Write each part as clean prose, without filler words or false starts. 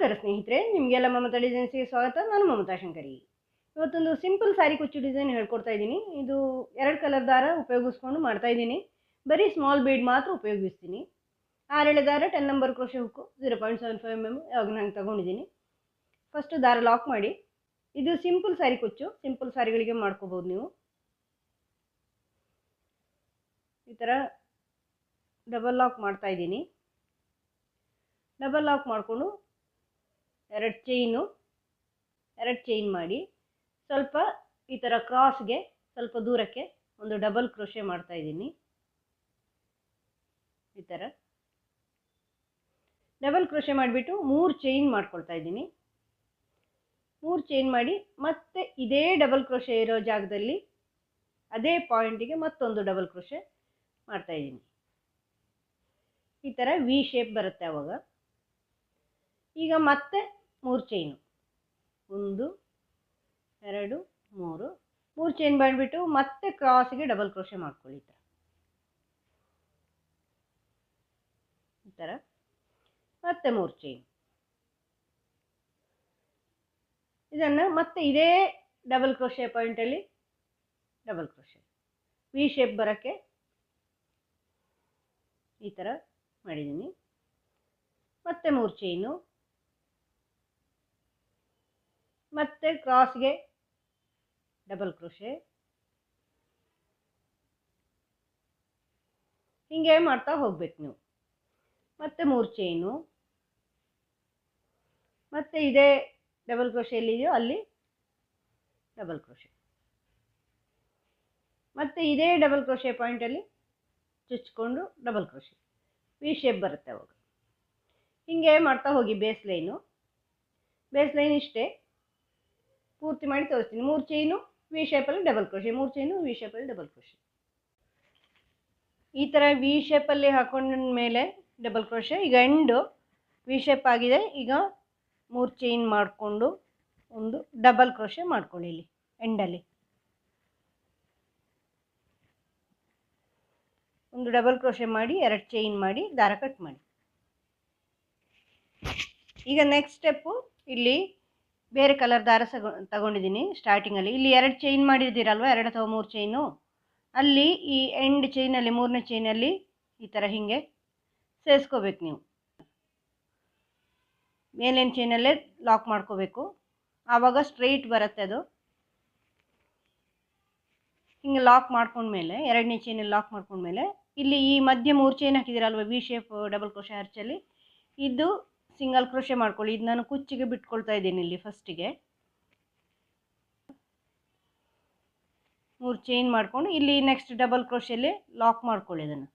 ನಮಸ್ಕಾರ ಸ್ನೇಹಿತರೆ, ನಿಮಗೆಲ್ಲ ಮಮತಾ ಡಿಸೈನ್ಸ್ಗೆ ಸ್ವಾಗತ. ನಾನು ಮಮತಾ ಶಂಕರಿ. ಇವತ್ತೊಂದು ಸಿಂಪಲ್ ಸ್ಯಾರಿ ಕುಚ್ಚು ಡಿಸೈನ್ ಹೇಳ್ಕೊಡ್ತಾ ಇದ್ದೀನಿ. ಇದು 2 ಕಲರ್ ದಾರ ಉಪಯೋಗಿಸ್ಕೊಂಡು ಮಾಡ್ತಾ ಇದ್ದೀನಿ. ಬರೀ ಸ್ಮಾಲ್ ಬೀಡ್ ಮಾತ್ರ ಉಪಯೋಗಿಸ್ತೀನಿ. 6 ಎಳೆ ದಾರ 10 ನಂಬರ್ ಕ್ರೋಶೆ ಹುಕ್ಕು 0.75 mm ಯಾವಾಗ ನಾನು ತಗೊಂಡಿದ್ದೀನಿ. ಫಸ್ಟ್ ದಾರ ಲಾಕ್ ಮಾಡಿ. ಇದು ಸಿಂಪಲ್ ಸ್ಯಾರಿ ಕುಚ್ಚು, ಸಿಂಪಲ್ ಸ್ಯಾರಿಗಳಿಗೆ ಮಾಡ್ಕೋಬೋದು ನೀವು. ಈ ಥರ ಡಬಲ್ ಲಾಕ್ ಮಾಡ್ತಾ ಇದ್ದೀನಿ. ಡಬಲ್ ಲಾಕ್ ಮಾಡಿಕೊಂಡು 2 ಚೈನ್ ಮಾಡಿ ಸ್ವಲ್ಪ ಈ ಥರ ಕ್ರಾಸ್ಗೆ ಸ್ವಲ್ಪ ದೂರಕ್ಕೆ ಒಂದು ಡಬಲ್ ಕ್ರೋಶೆ ಮಾಡ್ತಾ ಇದ್ದೀನಿ. ಈ ಥರ ಡಬಲ್ ಕ್ರೋಶೆ ಮಾಡಿಬಿಟ್ಟು 3 ಚೈನ್ ಮಾಡ್ಕೊಳ್ತಾ ಇದ್ದೀನಿ. 3 ಚೈನ್ ಮಾಡಿ ಮತ್ತೆ ಇದೇ ಡಬಲ್ ಕ್ರೋಶೆ ಇರೋ ಜಾಗದಲ್ಲಿ ಅದೇ ಪಾಯಿಂಟಿಗೆ ಮತ್ತೊಂದು ಡಬಲ್ ಕ್ರೋಶೆ ಮಾಡ್ತಾ ಇದ್ದೀನಿ. ಈ ಥರ ವಿ ಶೇಪ್ ಬರುತ್ತೆ ಆವಾಗ. ಈಗ ಮತ್ತೆ 3 ಚೈನು, 1 2 3 ಚೈನ್ ಮಾಡಿಬಿಟ್ಟು ಮತ್ತೆ ಕ್ರಾಸ್ಗೆ ಡಬಲ್ ಕ್ರೋಶೆ ಮಾಡ್ಕೊಳ್ಳಿ. ಈ ಥರ ಮತ್ತೆ 3 ಚೈನ್. ಇದನ್ನು ಮತ್ತೆ ಇದೇ ಡಬಲ್ ಕ್ರೋಶೆ ಪಾಯಿಂಟಲ್ಲಿ ಡಬಲ್ ಕ್ರೋಶೆ ವಿ ಶೇಪ್ ಬರೋಕ್ಕೆ ಈ ಥರ ಮಾಡಿದ್ದೀನಿ. ಮತ್ತೆ 3 ಚೈನು, ಮತ್ತೆ ಕ್ರಾಸ್ಗೆ ಡಬಲ್ ಕ್ರೋಶೆ, ಹೀಗೆ ಮಾಡ್ತಾ ಹೋಗ್ಬೇಕು ನೀವು. ಮತ್ತೆ 3 ಚೈನು, ಮತ್ತೆ ಇದೇ ಡಬಲ್ ಕ್ರೋಶೆ ಎಲ್ಲಿದೆಯೋ ಅಲ್ಲಿ ಡಬಲ್ ಕ್ರೋಶೆ, ಮತ್ತೆ ಇದೇ ಡಬಲ್ ಕ್ರೋಶೆ ಪಾಯಿಂಟಲ್ಲಿ ಚುಚ್ಕೊಂಡು ಡಬಲ್ ಕ್ರೋಶೆ ವಿ ಶೇಪ್ ಬರುತ್ತೆ ಅವಾಗ. ಹೀಗೆ ಮಾಡ್ತಾ ಹೋಗಿ. ಬೇಸ್ ಲೈನ್ ಇಷ್ಟೇ ಪೂರ್ತಿ ಮಾಡಿ ತೋರಿಸ್ತೀನಿ. 3 ಚೈನು ವಿ ಶೇಪಲ್ಲಿ ಡಬಲ್ ಕ್ರೋಶೆ, 3 ಚೈನು ವಿ ಶೇಪಲ್ಲಿ ಡಬಲ್ ಕ್ರೋಶೆ. ಈ ಥರ ವಿ ಶೇಪಲ್ಲಿ ಹಾಕೊಂಡ ಮೇಲೆ ಡಬಲ್ ಕ್ರೋಶೆ. ಈಗ ಎಂಡು ವಿ ಶೇಪ್ ಆಗಿದೆ. ಈಗ 3 ಚೈನ್ ಮಾಡಿಕೊಂಡು ಒಂದು ಡಬಲ್ ಕ್ರೋಶೆ ಮಾಡ್ಕೊಳ್ಳಿ. ಇಲ್ಲಿ ಎಂಡಲ್ಲಿ ಒಂದು ಡಬಲ್ ಕ್ರೋಶೆ ಮಾಡಿ 2 ಚೈನ್ ಮಾಡಿ ದಾರ ಕಟ್ ಮಾಡಿ. ಈಗ ನೆಕ್ಸ್ಟ್ ಸ್ಟೆಪ್ಪು, ಇಲ್ಲಿ ಬೇರೆ ಕಲರ್ ದಾರ ತಗೊಂಡಿದ್ದೀನಿ ಸ್ಟಾರ್ಟಿಂಗಲ್ಲಿ. ಇಲ್ಲಿ 2 ಚೈನ್ ಮಾಡಿರ್ತೀರಲ್ವ, 2 ಅಥವಾ 3 ಚೈನು, ಅಲ್ಲಿ ಈ ಎಂಡ್ ಚೈನಲ್ಲಿ 3ನೇ ಚೈನಲ್ಲಿ ಈ ಥರ ಹೀಗೆ ಸೇರಿಸ್ಕೋಬೇಕು ನೀವು. ಮೇಲಿನ ಚೈನಲ್ಲೇ ಲಾಕ್ ಮಾಡ್ಕೋಬೇಕು, ಆವಾಗ ಸ್ಟ್ರೈಟ್ ಬರುತ್ತೆ ಅದು. ಹಿಂಗೆ ಲಾಕ್ ಮಾಡ್ಕೊಂಡ್ಮೇಲೆ 2ನೇ ಚೈನಲ್ಲಿ ಲಾಕ್ ಮಾಡ್ಕೊಂಡ್ಮೇಲೆ ಇಲ್ಲಿ ಈ ಮಧ್ಯೆ 3 ಚೈನ್ ಹಾಕಿದ್ದೀರಲ್ವ ವಿ ಶೇಪ್ ಡಬಲ್ ಕ್ರೋಶೆ ಹರ್ಚಲ್ಲಿ, ಇದು ಸಿಂಗಲ್ ಕ್ರೋಶೆ ಮಾಡ್ಕೊಳ್ಳಿ. ಇದು ನಾನು ಕುಚ್ಚಿಗೆ ಬಿಟ್ಕೊಳ್ತಾ ಇದ್ದೀನಿ. ಇಲ್ಲಿ ಫಸ್ಟಿಗೆ 3 ಚೈನ್ ಮಾಡಿಕೊಂಡು ಇಲ್ಲಿ ನೆಕ್ಸ್ಟ್ ಡಬಲ್ ಕ್ರೋಶೆಯಲ್ಲಿ ಲಾಕ್ ಮಾಡ್ಕೊಳ್ಳಿ. ಇದನ್ನು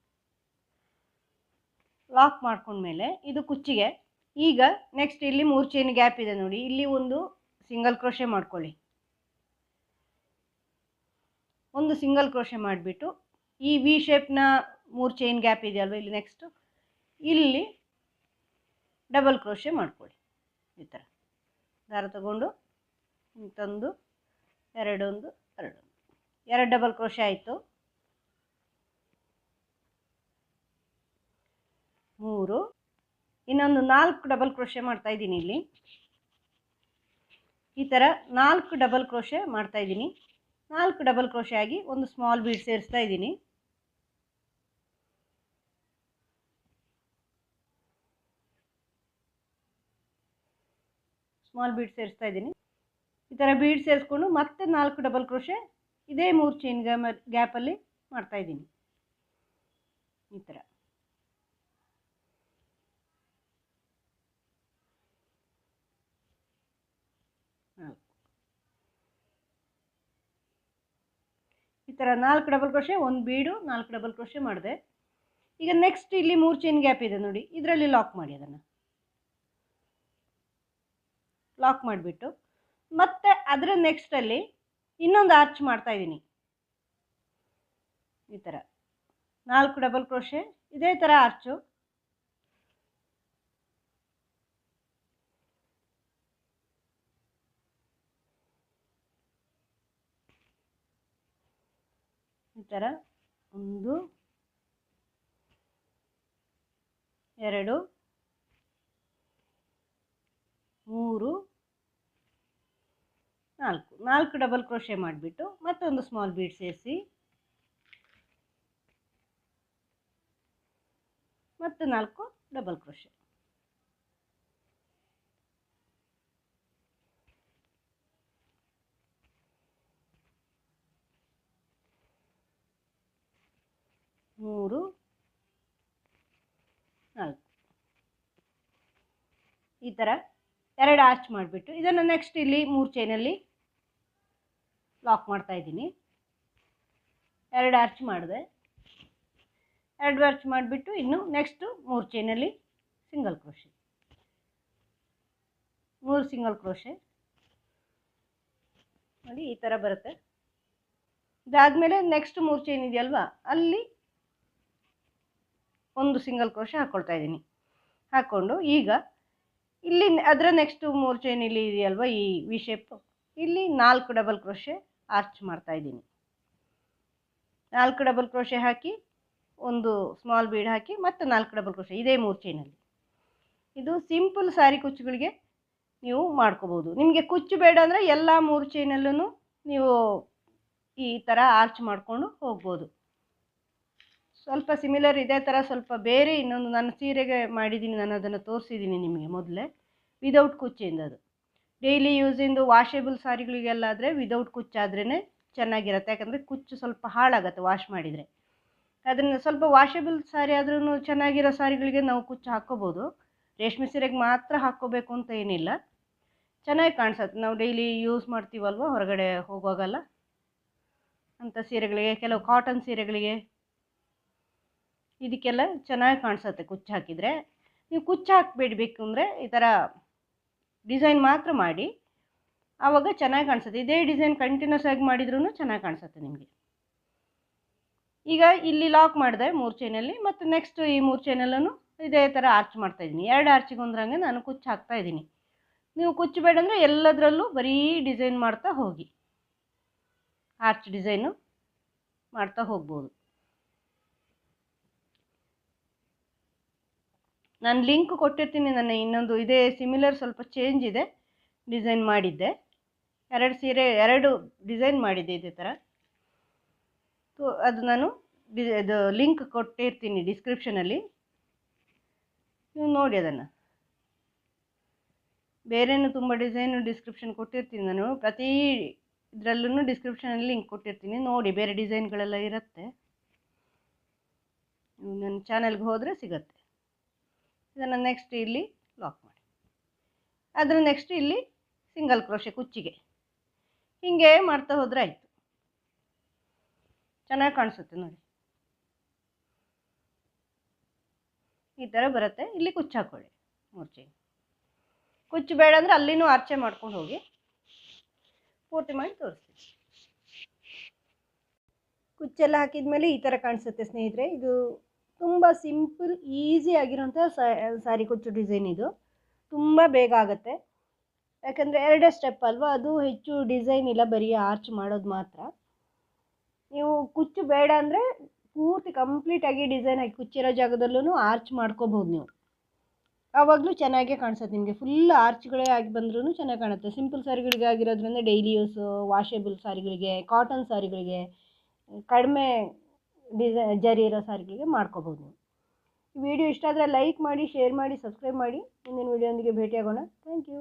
ಲಾಕ್ ಮಾಡ್ಕೊಂಡ್ಮೇಲೆ ಇದು ಕುಚ್ಚಿಗೆ. ಈಗ ನೆಕ್ಸ್ಟ್ ಇಲ್ಲಿ 3 ಚೈನ್ ಗ್ಯಾಪ್ ಇದೆ ನೋಡಿ, ಇಲ್ಲಿ ಒಂದು ಸಿಂಗಲ್ ಕ್ರೋಶೆ ಮಾಡ್ಕೊಳ್ಳಿ. ಒಂದು ಸಿಂಗಲ್ ಕ್ರೋಶೆ ಮಾಡಿಬಿಟ್ಟು ಈ ವಿ ಶೇಪ್ನ 3 ಚೈನ್ ಗ್ಯಾಪ್ ಇದೆಯಲ್ವ, ಇಲ್ಲಿ ನೆಕ್ಸ್ಟು ಇಲ್ಲಿ ಡಬಲ್ ಕ್ರೋಶೆ ಮಾಡ್ಕೊಳ್ಳಿ. ಈ ಥರ ದಾರ ತಗೊಂಡು ತಂದು 2 ಡಬಲ್ ಕ್ರೋಶೆ ಆಯಿತು. 3, ಇನ್ನೊಂದು 4 ಡಬಲ್ ಕ್ರೋಶೆ ಮಾಡ್ತಾ ಇದ್ದೀನಿ. ಇಲ್ಲಿ ಈ ಥರ 4 ಡಬಲ್ ಕ್ರೋಶೆ ಮಾಡ್ತಾ ಇದ್ದೀನಿ. 4 ಡಬಲ್ ಕ್ರೋಶೆ ಆಗಿ ಒಂದು ಸ್ಮಾಲ್ ಬೀಡ್ ಸೇರಿಸ್ತಾ ಇದ್ದೀನಿ. ಸ್ಮಾಲ್ ಬೀಡ್ ಸೇರಿಸ್ತಾ ಇದ್ದೀನಿ. ಈ ಥರ ಬೀಡ್ ಸೇರಿಸ್ಕೊಂಡು ಮತ್ತೆ 4 ಡಬಲ್ ಕ್ರೋಶೆ ಇದೇ 3 ಚೈನ್ ಗ್ಯಾಪಲ್ಲಿ ಮಾಡ್ತಾ ಇದ್ದೀನಿ. ಈ ಥರ ಈ ಥರ 4 ಡಬಲ್ ಕ್ರೋಶೆ, ಒಂದು ಬೀಡು, 4 ಡಬಲ್ ಕ್ರೋಶೆ ಮಾಡಿದೆ. ಈಗ ನೆಕ್ಸ್ಟ್ ಇಲ್ಲಿ 3 ಚೈನ್ ಗ್ಯಾಪ್ ಇದೆ ನೋಡಿ, ಇದರಲ್ಲಿ ಲಾಕ್ ಮಾಡಿ. ಅದನ್ನು ಲಾಕ್ ಮಾಡಿಬಿಟ್ಟು ಮತ್ತೆ ಅದರ ನೆಕ್ಸ್ಟಲ್ಲಿ ಇನ್ನೊಂದು ಆರ್ಚ್ ಮಾಡ್ತಾ ಇದ್ದೀನಿ. ಈ ಥರ 4 ಡಬಲ್ ಕ್ರೋಶೆ, ಇದೇ ಥರ ಆರ್ಚು. ಈ ಥರ 1 2 4 ಡಬಲ್ ಕ್ರೋಶೆ ಮಾಡಿಬಿಟ್ಟು ಮತ್ತೊಂದು ಸ್ಮಾಲ್ ಬೀಡ್ ಸೇರಿಸಿ ಮತ್ತು 4 ಡಬಲ್ ಕ್ರೋಶೆ. ಮೂರು 4 ಈ ಥರ 2 ಆರ್ಚ್ ಮಾಡಿಬಿಟ್ಟು ಇದನ್ನು ನೆಕ್ಸ್ಟ್ ಇಲ್ಲಿ 3 ಚೈನಲ್ಲಿ ಲಾಕ್ ಮಾಡ್ತಾ ಇದ್ದೀನಿ. 2 ಆರ್ಚ್ ಮಾಡಿದೆ. 2 ಆರ್ಚ್ ಮಾಡಿಬಿಟ್ಟು ಇನ್ನು ನೆಕ್ಸ್ಟು 3 ಚೈನಲ್ಲಿ ಸಿಂಗಲ್ ಕ್ರೋಶೆ, 3 ಸಿಂಗಲ್ ಕ್ರೋಶೆ ನೋಡಿ ಈ ಥರ ಬರುತ್ತೆ. ಇದಾದಮೇಲೆ ನೆಕ್ಸ್ಟ್ 3 ಚೈನ್ ಇದೆಯಲ್ವಾ ಅಲ್ಲಿ ಒಂದು ಸಿಂಗಲ್ ಕ್ರೋಶೆ ಹಾಕ್ಕೊಳ್ತಾ ಇದ್ದೀನಿ. ಹಾಕ್ಕೊಂಡು ಈಗ ಇಲ್ಲಿ ಅದರ ನೆಕ್ಸ್ಟ್ 3 ಚೈನ್ ಇಲ್ಲಿ ಇದೆಯಲ್ವ ಈ ವಿ ಶೇಪ್, ಇಲ್ಲಿ 4 ಡಬಲ್ ಕ್ರೋಶೆ ಆರ್ಚ್ ಮಾಡ್ತಾ ಇದ್ದೀನಿ. 4 ಡಬಲ್ ಕ್ರೋಶೆ ಹಾಕಿ ಒಂದು ಸ್ಮಾಲ್ ಬೀಡ್ ಹಾಕಿ ಮತ್ತು 4 ಡಬಲ್ ಕ್ರೋಶೆ ಇದೇ 3 ಚೈನಲ್ಲಿ. ಇದು ಸಿಂಪಲ್ ಸ್ಯಾರಿ ಕುಚ್ಚುಗಳಿಗೆ ನೀವು ಮಾಡ್ಕೋಬೋದು. ನಿಮಗೆ ಕುಚ್ಚು ಬೇಡ ಅಂದರೆ ಎಲ್ಲ 3 ಚೈನಲ್ಲೂ ನೀವು ಈ ಥರ ಆರ್ಚ್ ಮಾಡಿಕೊಂಡು ಹೋಗ್ಬೋದು. ಸ್ವಲ್ಪ ಸಿಮಿಲರ್ ಇದೇ ಥರ ಸ್ವಲ್ಪ ಬೇರೆ ಇನ್ನೊಂದು ನನ್ನ ಸೀರೆಗೆ ಮಾಡಿದ್ದೀನಿ, ನಾನು ಅದನ್ನು ತೋರಿಸಿದ್ದೀನಿ ನಿಮಗೆ ಮೊದಲೇ, ವಿದೌಟ್ ಕುಚ್ಚಿಂದ. ಅದು ಡೈಲಿ ಯೂಸಿಂದು ವಾಷೇಬಲ್ ಸಾರಿಗಳಿಗೆಲ್ಲಾದರೆ ವಿದೌಟ್ ಕುಚ್ಚಾದ್ರೇ ಚೆನ್ನಾಗಿರುತ್ತೆ. ಯಾಕಂದರೆ ಕುಚ್ಚು ಸ್ವಲ್ಪ ಹಾಳಾಗುತ್ತೆ ವಾಶ್ ಮಾಡಿದರೆ. ಅದನ್ನು ಸ್ವಲ್ಪ ವಾಷೇಬಲ್ ಸಾರಿ ಆದ್ರೂ ಚೆನ್ನಾಗಿರೋ ಸಾರಿಗಳಿಗೆ ನಾವು ಕುಚ್ಚು ಹಾಕ್ಕೋಬೋದು. ರೇಷ್ಮೆ ಸೀರೆಗೆ ಮಾತ್ರ ಹಾಕ್ಕೋಬೇಕು ಅಂತ ಏನಿಲ್ಲ, ಚೆನ್ನಾಗಿ ಕಾಣಿಸುತ್ತೆ. ನಾವು ಡೈಲಿ ಯೂಸ್ ಮಾಡ್ತೀವಲ್ವ ಹೊರಗಡೆ ಹೋಗುವಾಗಲ್ಲ ಅಂಥ ಸೀರೆಗಳಿಗೆ, ಕೆಲವು ಕಾಟನ್ ಸೀರೆಗಳಿಗೆ ಇದಕ್ಕೆಲ್ಲ ಚೆನ್ನಾಗಿ ಕಾಣಿಸುತ್ತೆ ಕುಚ್ಚು ಹಾಕಿದರೆ. ನೀವು ಕುಚ್ಚು ಹಾಕಬೇಡಬೇಕು ಅಂದರೆ ಈ ಥರ ಡಿಸೈನ್ ಮಾತ್ರ ಮಾಡಿ, ಆವಾಗ ಚೆನ್ನಾಗಿ ಕಾಣಿಸುತ್ತೆ. ಇದೇ ಡಿಸೈನ್ ಕಂಟಿನ್ಯೂಸ್ ಆಗಿ ಮಾಡಿದ್ರೂ ಚೆನ್ನಾಗಿ ಕಾಣಿಸುತ್ತೆ ನಿಮಗೆ. ಈಗ ಇಲ್ಲಿ ಲಾಕ್ ಮಾಡಿದೆ 3 ಚೈನಲ್ಲಿ, ಮತ್ತು ನೆಕ್ಸ್ಟ್ ಈ 3 ಚೈನಲ್ಲೂ ಇದೇ ಥರ ಆರ್ಚ್ ಮಾಡ್ತಾಯಿದ್ದೀನಿ. 2 ಆರ್ಚಿಗೆ ಒಂದ್ರಂಗೆ ನಾನು ಕುಚ್ಚು ಹಾಕ್ತಾಯಿದ್ದೀನಿ. ನೀವು ಕುಚ್ಚು ಬೇಡ ಅಂದರೆ ಎಲ್ಲದರಲ್ಲೂ ಬರೀ ಡಿಸೈನ್ ಮಾಡ್ತಾ ಹೋಗಿ, ಆರ್ಚ್ ಡಿಸೈನು ಮಾಡ್ತಾ ಹೋಗ್ಬೋದು. ನಾನು ಲಿಂಕ್ ಕೊಟ್ಟಿರ್ತೀನಿ. ನನ್ನ ಇನ್ನೊಂದು ಇದೇ ಸಿಮಿಲರ್ ಸ್ವಲ್ಪ ಚೇಂಜ್ ಇದೆ ಡಿಸೈನ್ ಮಾಡಿದ್ದೆ. 2 ಸೀರೆ 2 ಡಿಸೈನ್ ಮಾಡಿದ್ದೆ ಇದೇ ಥರ. ಅದು ನಾನು ಅದು ಲಿಂಕ್ ಕೊಟ್ಟಿರ್ತೀನಿ ಡಿಸ್ಕ್ರಿಪ್ಷನಲ್ಲಿ, ನೀವು ನೋಡಿ ಅದನ್ನು. ಬೇರೆನೂ ತುಂಬ ಡಿಸೈನು ಡಿಸ್ಕ್ರಿಪ್ಷನ್ ಕೊಟ್ಟಿರ್ತೀನಿ ನಾನು, ಪ್ರತಿ ಇದರಲ್ಲೂ ಡಿಸ್ಕ್ರಿಪ್ಷನಲ್ಲಿ ಲಿಂಕ್ ಕೊಟ್ಟಿರ್ತೀನಿ, ನೋಡಿ. ಬೇರೆ ಡಿಸೈನ್ಗಳೆಲ್ಲ ಇರುತ್ತೆ, ನನ್ನ ಚಾನಲ್ಗೆ ಹೋದರೆ ಸಿಗುತ್ತೆ. ಇದನ್ನು ನೆಕ್ಸ್ಟ್ ಇಲ್ಲಿ ಲಾಕ್ ಮಾಡಿ, ಅದರ ನೆಕ್ಸ್ಟ್ ಇಲ್ಲಿ ಸಿಂಗಲ್ ಕ್ರೋಶೆ ಕುಚ್ಚಿಗೆ ಹೀಗೆ ಮಾಡ್ತಾ ಹೋದರೆ ಆಯಿತು. ಚೆನ್ನಾಗಿ ಕಾಣಿಸುತ್ತೆ ನೋಡಿ, ಈ ಥರ ಬರುತ್ತೆ. ಇಲ್ಲಿ ಕುಚ್ಚು ಹಾಕ್ಕೊಳ್ಳಿ 3 ಚೈನ್. ಕುಚ್ಚು ಬೇಡ ಅಂದರೆ ಅಲ್ಲಿನೂ ಆರ್ಚೆ ಮಾಡ್ಕೊಂಡು ಹೋಗಿ, ಪೂರ್ತಿ ಮಾಡಿ ತೋರಿಸ್ತೀನಿ. ಕುಚ್ಚೆಲ್ಲ ಹಾಕಿದ್ಮೇಲೆ ಈ ಥರ ಕಾಣಿಸುತ್ತೆ ಸ್ನೇಹಿತರೆ. ಇದು ತುಂಬ ಸಿಂಪಲ್ ಈಸಿ ಆಗಿರೋಂಥ ಸಾರಿ ಕುಚ್ಚು ಡಿಸೈನ್. ಇದು ತುಂಬ ಬೇಗ ಆಗುತ್ತೆ, ಯಾಕಂದರೆ 2 ಸ್ಟೆಪ್ ಅಲ್ವಾ, ಅದು ಹೆಚ್ಚು ಡಿಸೈನ್ ಇಲ್ಲ, ಬರೀ ಆರ್ಚ್ ಮಾಡೋದು ಮಾತ್ರ. ನೀವು ಕುಚ್ಚು ಬೇಡ ಅಂದರೆ ಪೂರ್ತಿ ಕಂಪ್ಲೀಟಾಗಿ ಡಿಸೈನ್ ಹಾಕಿ ಕುಚ್ಚಿರೋ ಜಾಗದಲ್ಲೂ ಆರ್ಚ್ ಮಾಡ್ಕೋಬೋದು ನೀವು, ಆವಾಗಲೂ ಚೆನ್ನಾಗೇ ಕಾಣಿಸುತ್ತೆ ನಿಮಗೆ. ಫುಲ್ ಆರ್ಚ್ಗಳೇ ಆಗಿ ಬಂದ್ರೂ ಚೆನ್ನಾಗಿ ಕಾಣುತ್ತೆ. ಸಿಂಪಲ್ ಸಾರಿಗಳಿಗೆ ಆಗಿರೋದ್ರಿಂದ ಡೈಲಿ ಯೂಸು ವಾಷೇಬಲ್ ಸಾರಿಗಳಿಗೆ, ಕಾಟನ್ ಸಾರಿಗಳಿಗೆ, ಕಡಿಮೆ ಜರಿ ಇರೋ ಸಾರಿಗಳಿಗೆ ಮಾಡ್ಕೋಬೋದು ನೀವು. ಈ ವಿಡಿಯೋ ಇಷ್ಟ ಆದರೆ ಲೈಕ್ ಮಾಡಿ, ಶೇರ್ ಮಾಡಿ, ಸಬ್ಸ್ಕ್ರೈಬ್ ಮಾಡಿ. ಮುಂದಿನ ವಿಡಿಯೋದೊಂದಿಗೆ ಭೇಟಿಯಾಗೋಣ. Thank you.